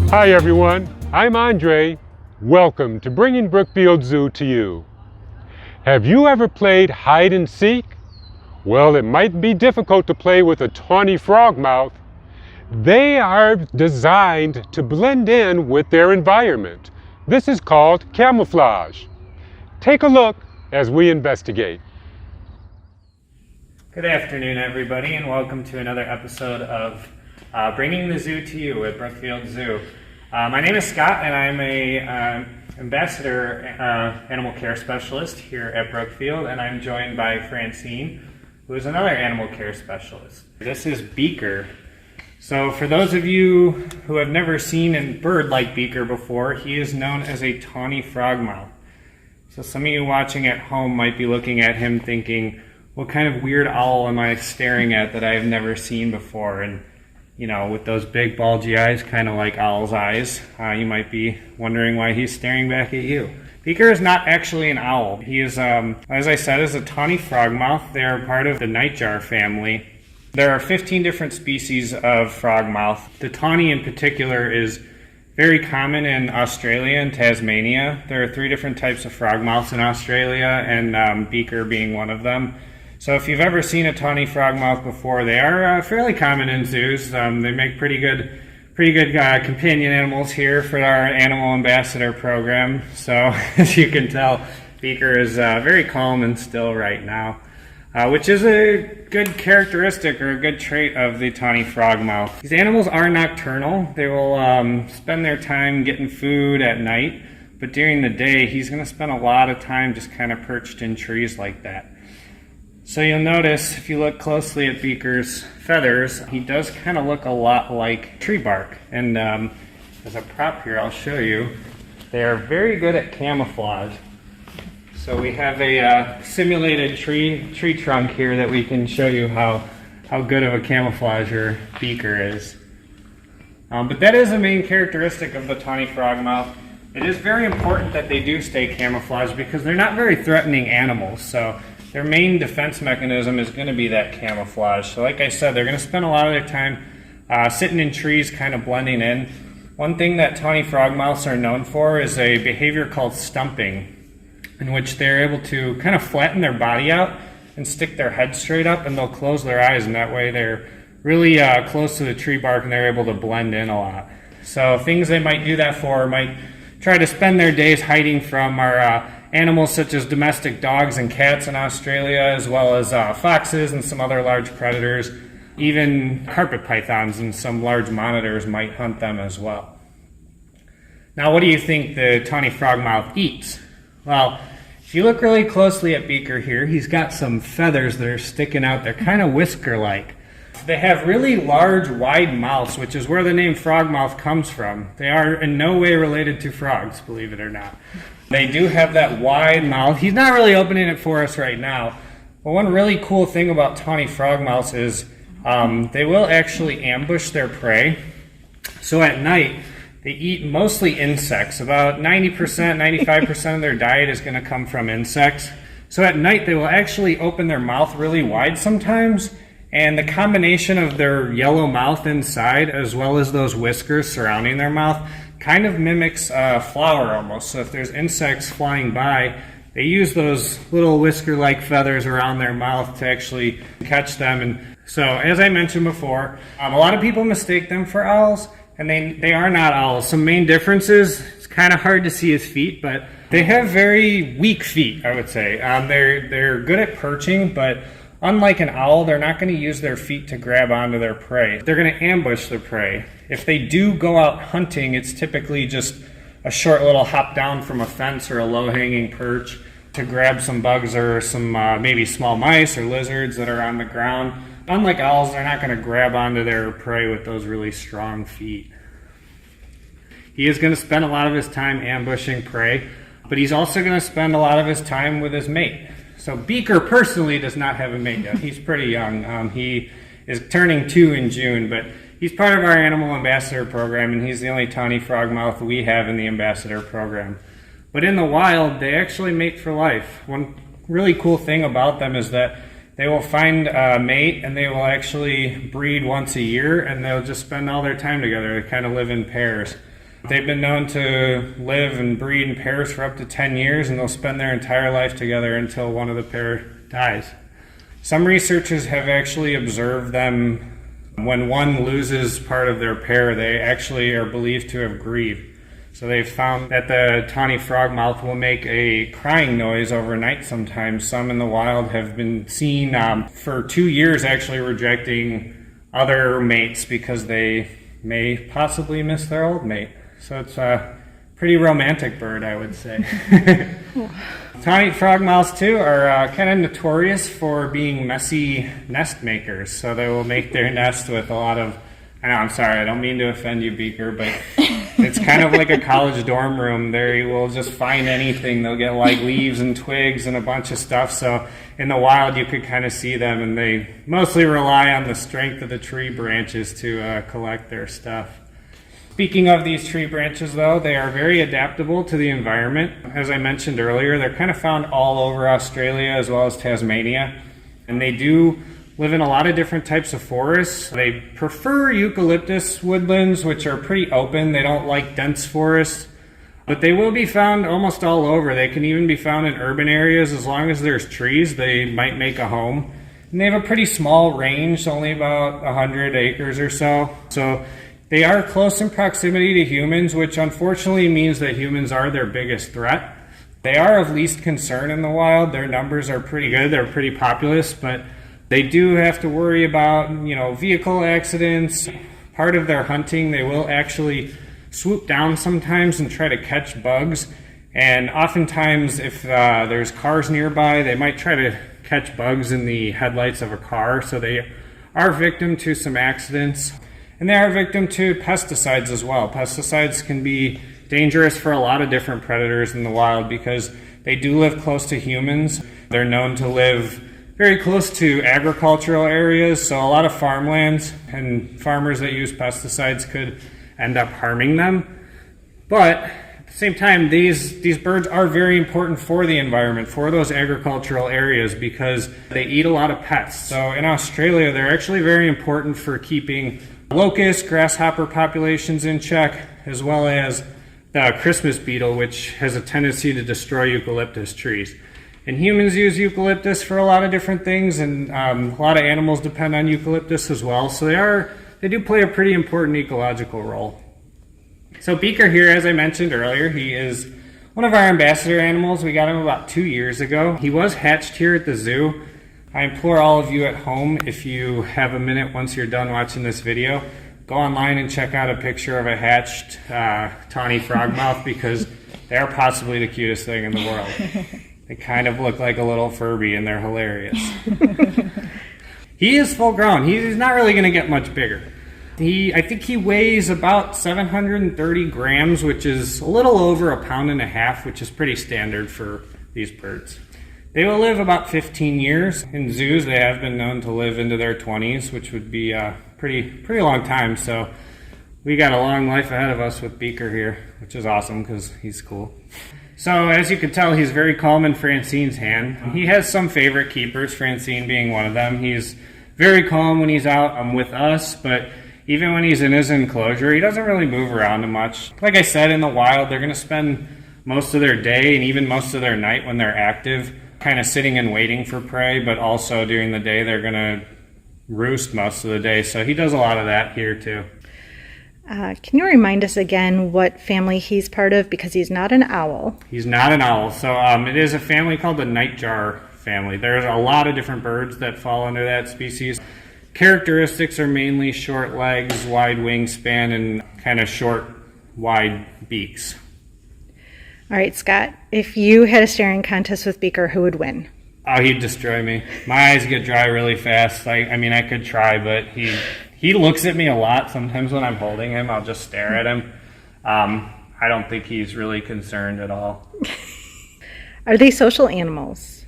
Hi everyone, I'm Andre. Welcome to Bringing Brookfield Zoo to you. Have you ever played hide and seek? Well, it might be difficult to play with a tawny frogmouth. They are designed to blend in with their environment. This is called camouflage. Take a look as we investigate. Good afternoon, everybody, and welcome to another episode of Bringing the Zoo to you at Brookfield Zoo. My name is Scott, and I'm a ambassador animal care specialist here at Brookfield, and I'm joined by Francine, who is another animal care specialist. This is Beaker. So for those of you who have never seen a bird like Beaker before, he is known as a tawny frogmouth. So some of you watching at home might be looking at him thinking, what kind of weird owl am I staring at that I've never seen before? And you know, with those big bulgy eyes, kind of like owl's eyes, you might be wondering why he's staring back at you. Beaker is not actually an owl. He is, as I said, is a tawny frogmouth. They are part of the nightjar family. There are 15 different species of frogmouth. The tawny in particular is very common in Australia and Tasmania. There are 3 different types of frogmouths in Australia, and Beaker being one of them. So if you've ever seen a tawny frogmouth before, they are fairly common in zoos. They make pretty good companion animals here for our animal ambassador program. So as you can tell, Beaker is very calm and still right now, which is a good characteristic or a good trait of the tawny frogmouth. These animals are nocturnal. They will spend their time getting food at night, but during the day, he's going to spend a lot of time just kind of perched in trees like that. So you'll notice, if you look closely at Beaker's feathers, he does kind of look a lot like tree bark. And as a prop here, I'll show you, they are very good at camouflage. So we have a simulated tree trunk here that we can show you how good of a camouflager Beaker is. But that is a main characteristic of the tawny frogmouth. It is very important that they do stay camouflaged because they're not very threatening animals. So their main defense mechanism is going to be that camouflage. So like I said, they're going to spend a lot of their time sitting in trees, kind of blending in. One thing that tawny frogmouths are known for is a behavior called stumping, in which they're able to kind of flatten their body out and stick their head straight up, and they'll close their eyes, and that way they're really close to the tree bark and they're able to blend in a lot. So things they might do that for might try to spend their days hiding from our animals such as domestic dogs and cats in Australia, as well as foxes and some other large predators. Even carpet pythons and some large monitors might hunt them as well. Now, what do you think the tawny frogmouth eats? Well, if you look really closely at Beaker here, he's got some feathers that are sticking out. They're kind of whisker-like. They have really large, wide mouths, which is where the name frogmouth comes from. They are in no way related to frogs, believe it or not. They do have that wide mouth. He's not really opening it for us right now. But one really cool thing about tawny frogmouths is they will actually ambush their prey. So at night, they eat mostly insects. About 90%, 95% of their diet is going to come from insects. So at night, they will actually open their mouth really wide sometimes. And the combination of their yellow mouth inside, as well as those whiskers surrounding their mouth, kind of mimics a flower almost. So if there's insects flying by, they use those little whisker-like feathers around their mouth to actually catch them. And so, as I mentioned before, a lot of people mistake them for owls, and they are not owls. Some main differences: it's kind of hard to see his feet, but they have very weak feet, I would say. They're good at perching, but unlike an owl, they're not going to use their feet to grab onto their prey. They're going to ambush their prey. If they do go out hunting, it's typically just a short little hop down from a fence or a low-hanging perch to grab some bugs or some maybe small mice or lizards that are on the ground. Unlike owls, they're not going to grab onto their prey with those really strong feet. He is going to spend a lot of his time ambushing prey, but he's also going to spend a lot of his time with his mate. So Beaker personally does not have a mate yet. He's pretty young. He is turning 2 in June, but he's part of our Animal Ambassador program, and he's the only tawny frogmouth we have in the Ambassador program. But in the wild, they actually mate for life. One really cool thing about them is that they will find a mate, and they will actually breed once a year, and they'll just spend all their time together. They kind of live in pairs. They've been known to live and breed in pairs for up to 10 years, and they'll spend their entire life together until one of the pair dies. Some researchers have actually observed them when one loses part of their pair, they actually are believed to have grieved. So they've found that the Tawny Frogmouth will make a crying noise overnight sometimes. Some in the wild have been seen for 2 years actually rejecting other mates because they may possibly miss their old mate. So it's a pretty romantic bird, I would say. Tawny frogmouths, too, are kind of notorious for being messy nest makers. So they will make their nest with a lot of, I know, I'm sorry, I don't mean to offend you, Beaker, but it's kind of like a college dorm room. They will just find anything. They'll get like leaves and twigs and a bunch of stuff. So in the wild, you could kind of see them, and they mostly rely on the strength of the tree branches to collect their stuff. Speaking of these tree branches, though, they are very adaptable to the environment. As I mentioned earlier, they're kind of found all over Australia as well as Tasmania, and they do live in a lot of different types of forests. They prefer eucalyptus woodlands, which are pretty open. They don't like dense forests, but they will be found almost all over. They can even be found in urban areas. As long as there's trees, they might make a home. And they have a pretty small range, only about 100 acres or so. So they are close in proximity to humans, which unfortunately means that humans are their biggest threat. They are of least concern in the wild. Their numbers are pretty good. They're pretty populous, but they do have to worry about, vehicle accidents. Part of their hunting, they will actually swoop down sometimes and try to catch bugs. And oftentimes, if there's cars nearby, they might try to catch bugs in the headlights of a car. So they are victim to some accidents. And they are victim to pesticides as well. Pesticides can be dangerous for a lot of different predators in the wild because they do live close to humans. They're known to live very close to agricultural areas, so a lot of farmlands and farmers that use pesticides could end up harming them. But at the same time, these birds are very important for the environment, for those agricultural areas, because they eat a lot of pets. So in Australia, they're actually very important for keeping locust, grasshopper populations in check, as well as the Christmas beetle, which has a tendency to destroy eucalyptus trees. And humans use eucalyptus for a lot of different things, and a lot of animals depend on eucalyptus as well. So they do play a pretty important ecological role. So Beaker here, as I mentioned earlier, he is one of our ambassador animals. We got him about 2 years ago. He was hatched here at the zoo. I implore all of you at home, if you have a minute once you're done watching this video, go online and check out a picture of a hatched Tawny Frogmouth, because they're possibly the cutest thing in the world. They kind of look like a little Furby, and they're hilarious. He is full grown. He's not really going to get much bigger. I think he weighs about 730 grams, which is a little over 1.5 pounds, which is pretty standard for these birds. They will live about 15 years. In zoos, they have been known to live into their 20s, which would be a pretty long time. So we got a long life ahead of us with Beaker here, which is awesome because he's cool. So as you can tell, he's very calm in Francine's hand. He has some favorite keepers, Francine being one of them. He's very calm when he's out with us, but even when he's in his enclosure, he doesn't really move around much. Like I said, in the wild, they're going to spend most of their day and even most of their night when they're active kind of sitting and waiting for prey, but also during the day they're going to roost most of the day. So he does a lot of that here too. Can you remind us again what family he's part of? Because he's not an owl. He's not an owl. So it is a family called the nightjar family. There's a lot of different birds that fall under that species. Characteristics are mainly short legs, wide wingspan, and kind of short, wide beaks. All right, Scott, if you had a staring contest with Beaker, who would win? Oh, he'd destroy me. My eyes get dry really fast. I could try, but he looks at me a lot. Sometimes when I'm holding him, I'll just stare at him. I don't think he's really concerned at all. Are they social animals?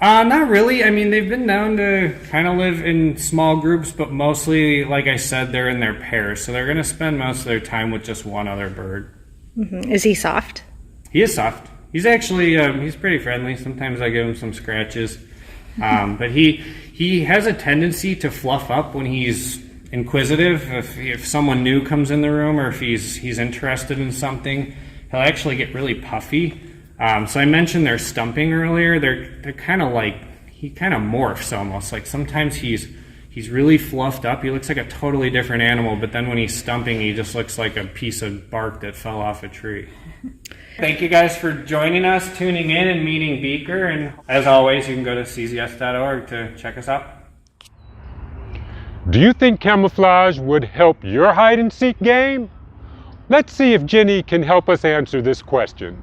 Not really. I mean, they've been known to kind of live in small groups, but mostly, like I said, they're in their pairs. So they're going to spend most of their time with just one other bird. Mm-hmm. Is he soft? He is soft. He's actually, he's pretty friendly. Sometimes I give him some scratches. But he has a tendency to fluff up when he's inquisitive. If someone new comes in the room, or if he's interested in something, he'll actually get really puffy. So I mentioned their stumping earlier. They're kind of like, he kind of morphs almost. Like sometimes he's really fluffed up. He looks like a totally different animal, but then when he's stumping, he just looks like a piece of bark that fell off a tree. Thank you guys for joining us, tuning in, and meeting Beaker. And as always, you can go to czs.org to check us out. Do you think camouflage would help your hide-and-seek game? Let's see if Jenny can help us answer this question.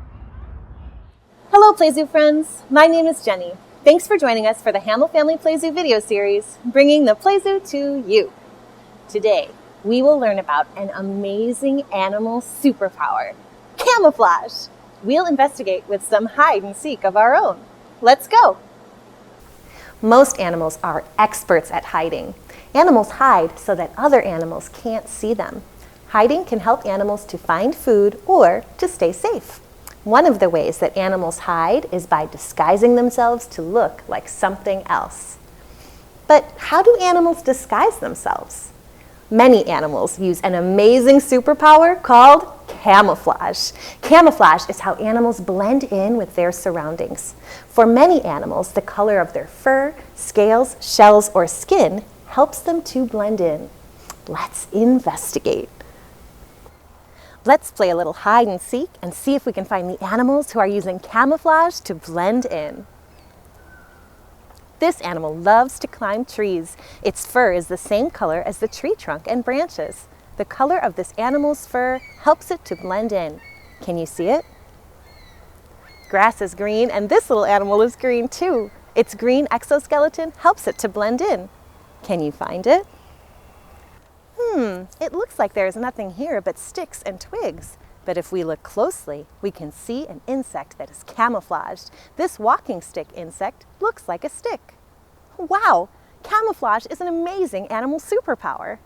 Hello Plesu friends, my name is Jenny. Thanks for joining us for the Hamill Family Plesu video series, bringing the Plesu to you. Today, we will learn about an amazing animal superpower, camouflage. We'll investigate with some hide and seek of our own. Let's go. Most animals are experts at hiding. Animals hide so that other animals can't see them. Hiding can help animals to find food or to stay safe. One of the ways that animals hide is by disguising themselves to look like something else. But how do animals disguise themselves? Many animals use an amazing superpower called camouflage. Camouflage is how animals blend in with their surroundings. For many animals, the color of their fur, scales, shells, or skin helps them to blend in. Let's investigate. Let's play a little hide and seek and see if we can find the animals who are using camouflage to blend in. This animal loves to climb trees. Its fur is the same color as the tree trunk and branches. The color of this animal's fur helps it to blend in. Can you see it? Grass is green, and this little animal is green too. Its green exoskeleton helps it to blend in. Can you find it? It looks like there is nothing here but sticks and twigs. But if we look closely, we can see an insect that is camouflaged. This walking stick insect looks like a stick. Wow! Camouflage is an amazing animal superpower.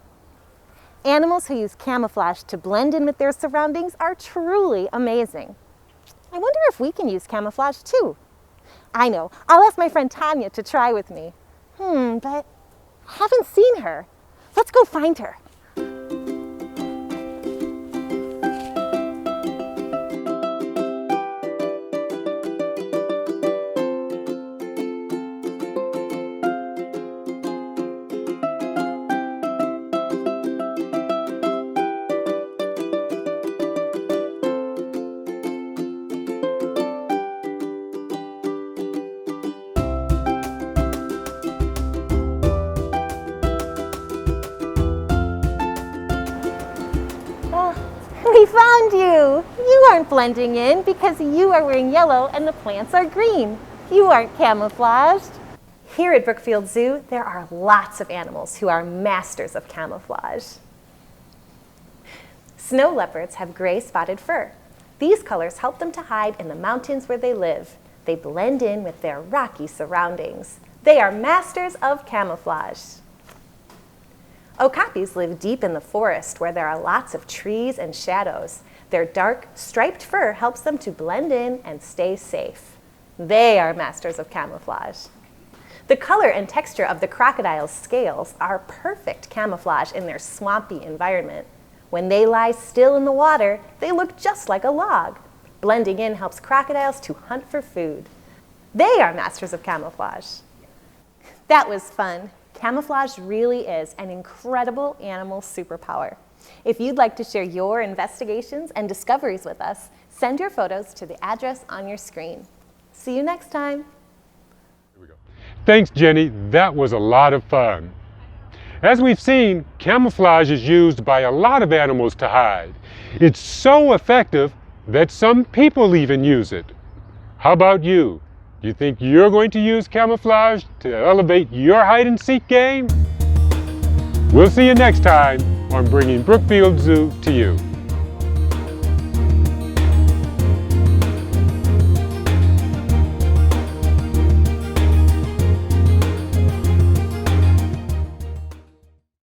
Animals who use camouflage to blend in with their surroundings are truly amazing. I wonder if we can use camouflage too. I know, I'll ask my friend Tanya to try with me. But I haven't seen her. Let's go find her. We found you! You aren't blending in because you are wearing yellow and the plants are green. You aren't camouflaged. Here at Brookfield Zoo, there are lots of animals who are masters of camouflage. Snow leopards have gray spotted fur. These colors help them to hide in the mountains where they live. They blend in with their rocky surroundings. They are masters of camouflage. Okapis live deep in the forest where there are lots of trees and shadows. Their dark, striped fur helps them to blend in and stay safe. They are masters of camouflage. The color and texture of the crocodile's scales are perfect camouflage in their swampy environment. When they lie still in the water, they look just like a log. Blending in helps crocodiles to hunt for food. They are masters of camouflage. That was fun. Camouflage really is an incredible animal superpower. If you'd like to share your investigations and discoveries with us, send your photos to the address on your screen. See you next time. Here we go. Thanks, Jenny. That was a lot of fun. As we've seen, camouflage is used by a lot of animals to hide. It's so effective that some people even use it. How about you? Do you think you're going to use camouflage to elevate your hide-and-seek game? We'll see you next time on Bringing Brookfield Zoo to You.